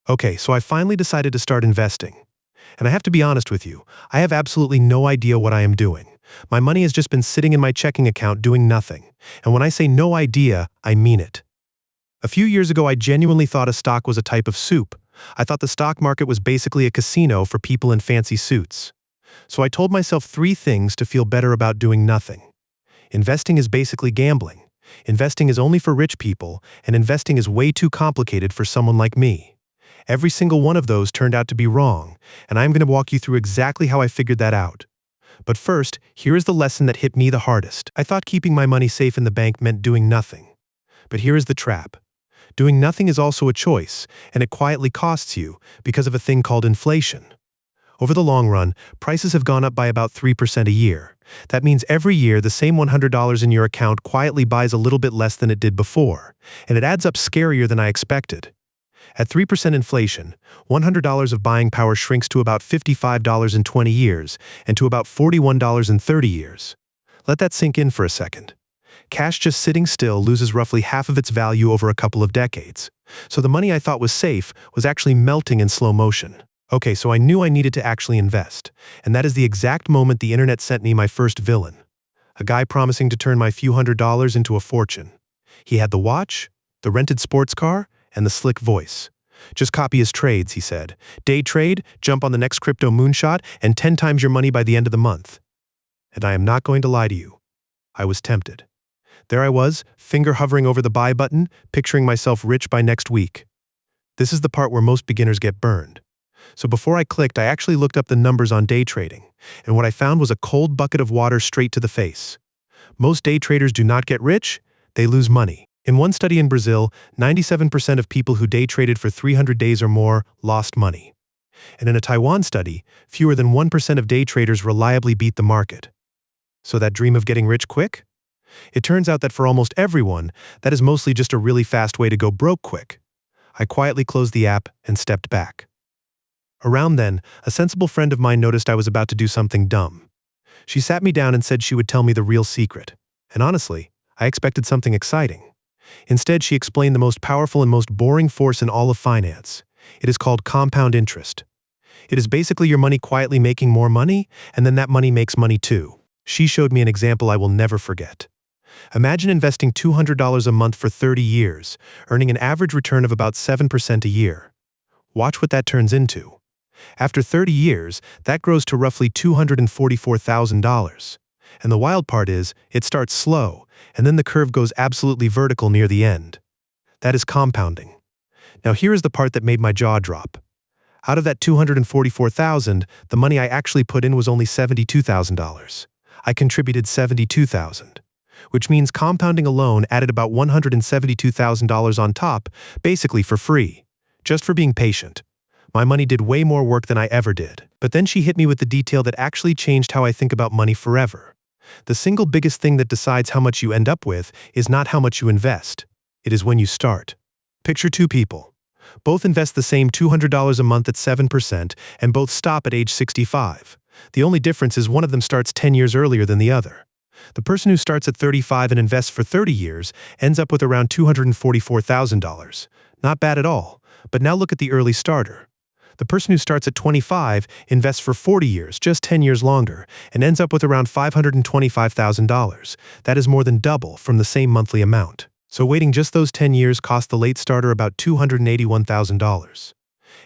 Okay, so I finally decided to start investing. And I have to be honest with you, I have absolutely no idea what I am doing. My money has just been sitting in my checking account doing nothing. And when I say no idea, I mean it. A few years ago, I genuinely thought a stock was a type of soup. I thought the stock market was basically a casino for people in fancy suits. So I told myself three things to feel better about doing nothing. Investing is basically gambling. Investing is only for rich people, and investing is way too complicated for someone like me. Every single one of those turned out to be wrong, and I'm going to walk you through exactly how I figured that out. But first, here is the lesson that hit me the hardest. I thought keeping my money safe in the bank meant doing nothing. But here is the trap. Doing nothing is also a choice, and it quietly costs you because of a thing called inflation. Over the long run, prices have gone up by about 3% a year. That means every year the same $100 in your account quietly buys a little bit less than it did before, and it adds up scarier than I expected. At 3% inflation, $100 of buying power shrinks to about $55 in 20 years and to about $41 in 30 years. Let that sink in for a second. Cash just sitting still loses roughly half of its value over a couple of decades. So the money I thought was safe was actually melting in slow motion. Okay, so I knew I needed to actually invest, and that is the exact moment the internet sent me my first villain. A guy promising to turn my few $100s into a fortune. He had the watch, the rented sports car, and the slick voice. Just copy his trades, he said. Day trade, jump on the next crypto moonshot, and 10 times your money by the end of the month. And I am not going to lie to you. I was tempted. There I was, finger hovering over the buy button, picturing myself rich by next week. This is the part where most beginners get burned. So before I clicked, I actually looked up the numbers on day trading, and what I found was a cold bucket of water straight to the face. Most day traders do not get rich, they lose money. In one study in Brazil, 97% of people who day traded for 300 days or more lost money. And in a Taiwan study, fewer than 1% of day traders reliably beat the market. So that dream of getting rich quick? It turns out that for almost everyone, that is mostly just a really fast way to go broke quick. I quietly closed the app and stepped back. Around then, a sensible friend of mine noticed I was about to do something dumb. She sat me down and said she would tell me the real secret. And honestly, I expected something exciting. Instead, she explained the most powerful and most boring force in all of finance. It is called compound interest. It is basically your money quietly making more money, and then that money makes money too. She showed me an example I will never forget. Imagine investing $200 a month for 30 years, earning an average return of about 7% a year. Watch what that turns into. After 30 years, that grows to roughly $244,000. And the wild part is, it starts slow, and then the curve goes absolutely vertical near the end. That is compounding. Now here is the part that made my jaw drop. Out of that $244,000, the money I actually put in was only $72,000. I contributed $72,000, which means compounding alone added about $172,000 on top, basically for free, just for being patient. My money did way more work than I ever did. But then she hit me with the detail that actually changed how I think about money forever. The single biggest thing that decides how much you end up with is not how much you invest. It is when you start. Picture two people. Both invest the same $200 a month at 7%, and both stop at age 65. The only difference is one of them starts 10 years earlier than the other. The person who starts at 35 and invests for 30 years ends up with around $244,000. Not bad at all. But now look at the early starter. The person who starts at 25 invests for 40 years, just 10 years longer, and ends up with around $525,000. That is more than double from the same monthly amount. So waiting just those 10 years cost the late starter about $281,000.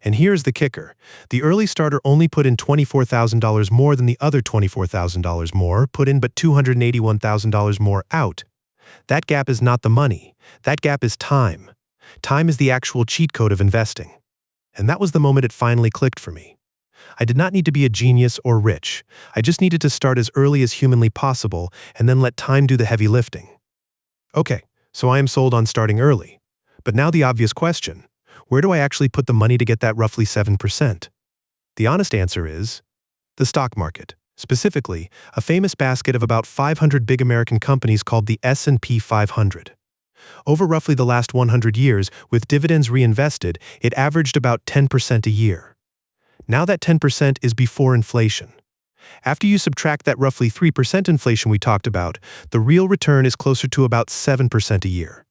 And here's the kicker. The early starter only put in $24,000 more than the other $24,000 more put in, but $281,000 more out. That gap is not the money. That gap is time. Time is the actual cheat code of investing. And that was the moment it finally clicked for me. I did not need to be a genius or rich. I just needed to start as early as humanly possible and then let time do the heavy lifting. Okay, so I am sold on starting early. But now the obvious question. Where do I actually put the money to get that roughly 7%? The honest answer is the stock market. Specifically, a famous basket of about 500 big American companies called the S&P 500. Over roughly the last 100 years, with dividends reinvested, it averaged about 10% a year. Now that 10% is before inflation. After you subtract that roughly 3% inflation we talked about, the real return is closer to about 7% a year.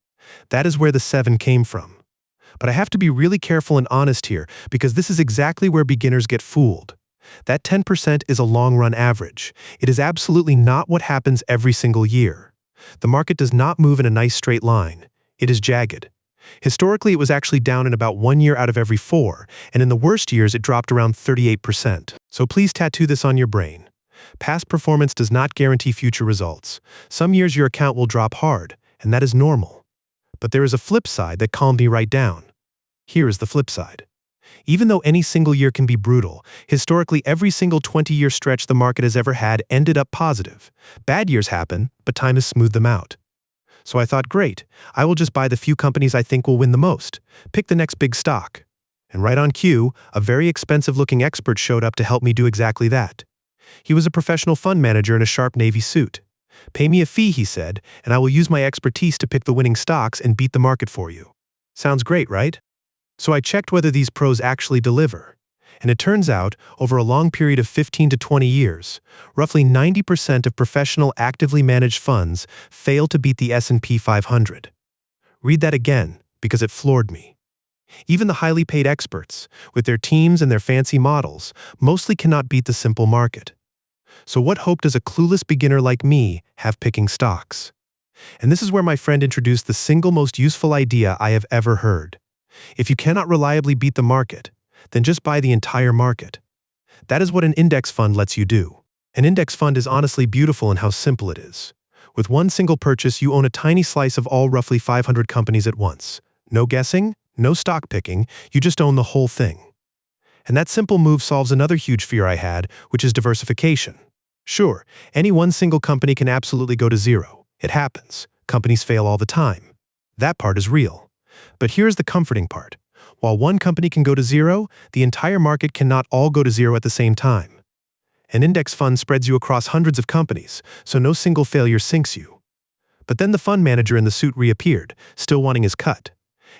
That is where the 7 came from. But I have to be really careful and honest here because this is exactly where beginners get fooled. That 10% is a long-run average. It is absolutely not what happens every single year. The market does not move in a nice straight line. It is jagged. Historically, it was actually down in about 1 year out of every 4, and in the worst years, it dropped around 38%. So please tattoo this on your brain. Past performance does not guarantee future results. Some years your account will drop hard, and that is normal. But there is a flip side that calmed me right down. Here is the flip side. Even though any single year can be brutal, historically every single 20-year stretch the market has ever had ended up positive. Bad years happen, but time has smoothed them out. So I thought, great, I will just buy the few companies I think will win the most. Pick the next big stock. And right on cue, a very expensive-looking expert showed up to help me do exactly that. He was a professional fund manager in a sharp navy suit. Pay me a fee, he said, and I will use my expertise to pick the winning stocks and beat the market for you. Sounds great, right? So I checked whether these pros actually deliver. And it turns out, over a long period of 15 to 20 years, roughly 90% of professional actively managed funds fail to beat the S&P 500. Read that again, because it floored me. Even the highly paid experts, with their teams and their fancy models, mostly cannot beat the simple market. So what hope does a clueless beginner like me have picking stocks? And this is where my friend introduced the single most useful idea I have ever heard. If you cannot reliably beat the market, then just buy the entire market. That is what an index fund lets you do. An index fund is honestly beautiful in how simple it is. With one single purchase, you own a tiny slice of all roughly 500 companies at once. No guessing, no stock picking, you just own the whole thing. And that simple move solves another huge fear I had, which is diversification. Sure, any one single company can absolutely go to zero. It happens. Companies fail all the time. That part is real. But here's the comforting part. While one company can go to zero, the entire market cannot all go to zero at the same time. An index fund spreads you across hundreds of companies, so no single failure sinks you. But then the fund manager in the suit reappeared, still wanting his cut.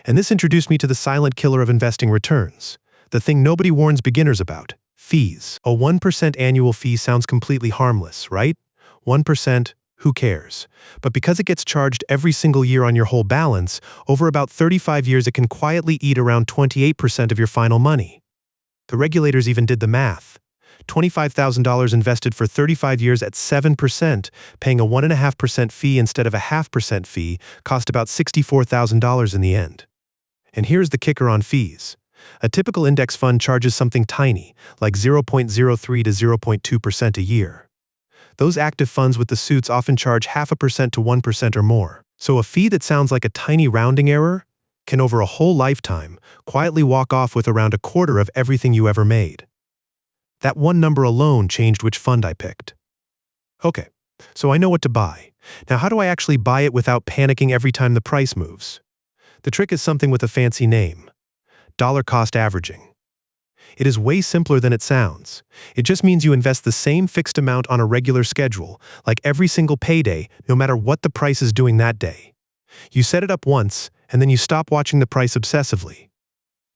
And this introduced me to the silent killer of investing returns. The thing nobody warns beginners about. Fees. A 1% annual fee sounds completely harmless, right? 1%, who cares? But because it gets charged every single year on your whole balance, over about 35 years it can quietly eat around 28% of your final money. The regulators even did the math. $25,000 invested for 35 years at 7%, paying a 1.5% fee instead of a 0.5% fee, cost about $64,000 in the end. And here's the kicker on fees. A typical index fund charges something tiny, like 0.03 to 0.2% a year. Those active funds with the suits often charge 0.5% to 1% or more. So a fee that sounds like a tiny rounding error can over a whole lifetime quietly walk off with around a quarter of everything you ever made. That one number alone changed which fund I picked. Okay, so I know what to buy. Now how do I actually buy it without panicking every time the price moves? The trick is something with a fancy name. Dollar cost averaging. It is way simpler than it sounds. It just means you invest the same fixed amount on a regular schedule, like every single payday, no matter what the price is doing that day. You set it up once, and then you stop watching the price obsessively.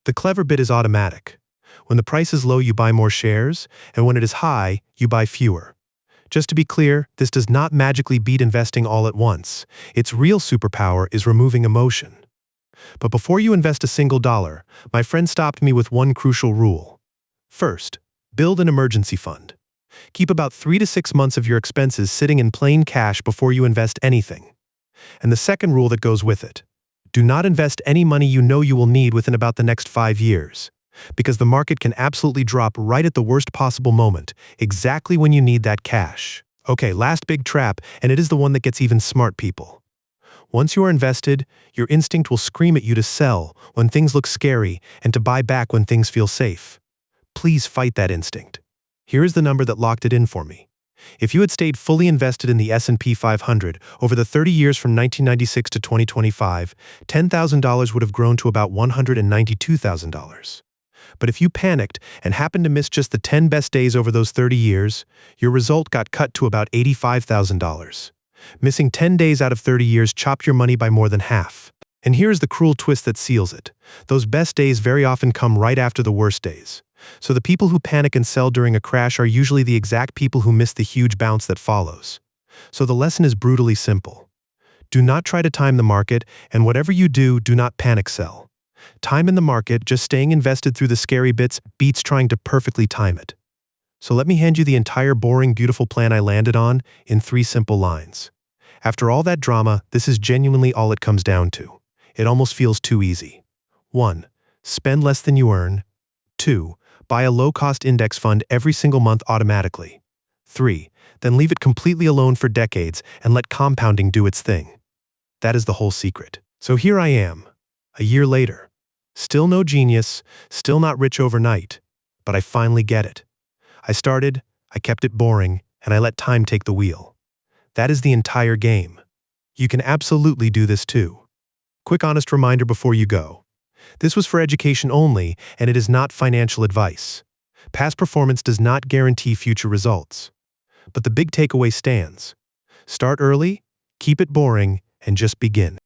The clever bit is automatic. When the price is low, you buy more shares, and when it is high, you buy fewer. Just to be clear, this does not magically beat investing all at once. Its real superpower is removing emotion. But before you invest a single dollar, my friend stopped me with one crucial rule. First, build an emergency fund. Keep about 3 to 6 months of your expenses sitting in plain cash before you invest anything. And the second rule that goes with it. Do not invest any money you know you will need within about the next 5 years. Because the market can absolutely drop right at the worst possible moment, exactly when you need that cash. Okay, last big trap, and it is the one that gets even smart people. Once you are invested, your instinct will scream at you to sell when things look scary and to buy back when things feel safe. Please fight that instinct. Here is the number that locked it in for me. If you had stayed fully invested in the S&P 500 over the 30 years from 1996 to 2025, $10,000 would have grown to about $192,000. But if you panicked and happened to miss just the 10 best days over those 30 years, your result got cut to about $85,000. Missing 10 days out of 30 years chopped your money by more than half. And here's the cruel twist that seals it. Those best days very often come right after the worst days. So the people who panic and sell during a crash are usually the exact people who miss the huge bounce that follows. So the lesson is brutally simple. Do not try to time the market, and whatever you do, do not panic sell. Time in the market, just staying invested through the scary bits, beats trying to perfectly time it. So let me hand you the entire boring, beautiful plan I landed on in 3 simple lines. After all that drama, this is genuinely all it comes down to. It almost feels too easy. 1. Spend less than you earn. 2. Buy a low-cost index fund every single month automatically. 3. Then leave it completely alone for decades and let compounding do its thing. That is the whole secret. So here I am, a year later. Still no genius, still not rich overnight, but I finally get it. I started, I kept it boring, and I let time take the wheel. That is the entire game. You can absolutely do this too. Quick honest reminder before you go. This was for education only, and it is not financial advice. Past performance does not guarantee future results. But the big takeaway stands. Start early, keep it boring, and just begin.